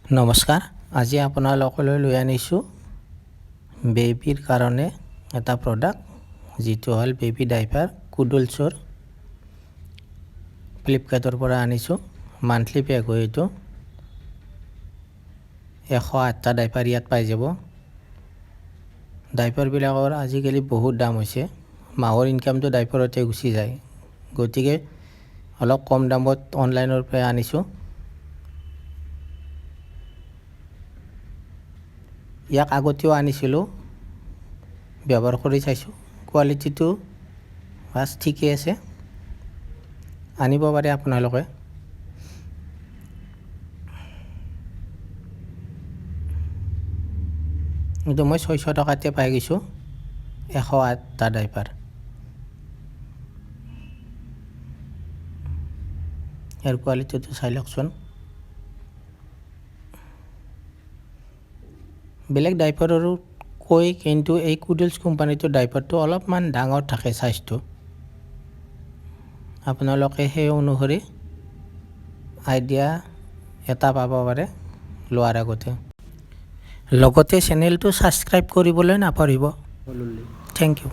নমস্কাৰ, আজি আপোনালোকলৈ লৈ আনিছোঁ বেবীৰ কাৰণে এটা প্ৰডাক্ট, যিটো হ'ল বেবী ডাইপাৰ কুডলছৰ। ফ্লিপকাৰ্টৰ পৰা আনিছোঁ। মান্থলি পেক হয় এইটো। 108টা ডাইপাৰ ইয়াত পাই যাব। ডাইপাৰবিলাকৰ আজিকালি বহুত দাম হৈছে। মাহৰ ইনকামটো ডাইপাৰতে গুচি যায়। গতিকে অলপ কম দামত অনলাইনৰ পৰা আনিছোঁ। ইয়াক আগতেও আনিছিলোঁ, ব্যৱহাৰ কৰি চাইছোঁ। কোৱালিটিটো বাছ ঠিকেই আছে, আনিব পাৰে আপোনালোকে। কিন্তু মই 600 টকাতে পাই গৈছোঁ 108টা ডাইপাৰ। ইয়াৰ কোৱালিটিটো চাই লওকচোন। বেলেগ ডাইপাৰৰো কৈ, কিন্তু এই কুডলছ কোম্পানীটোৰ ডাইপাৰটো অলপমান ডাঙৰ থাকে চাইজটো। আপোনালোকে সেই অনুসৰি আইডিয়া এটা পাব পাৰে লোৱাৰ আগতে। লগতে চেনেলটো ছাবস্ক্ৰাইব কৰিবলৈ নাপাহৰিব। Thank U.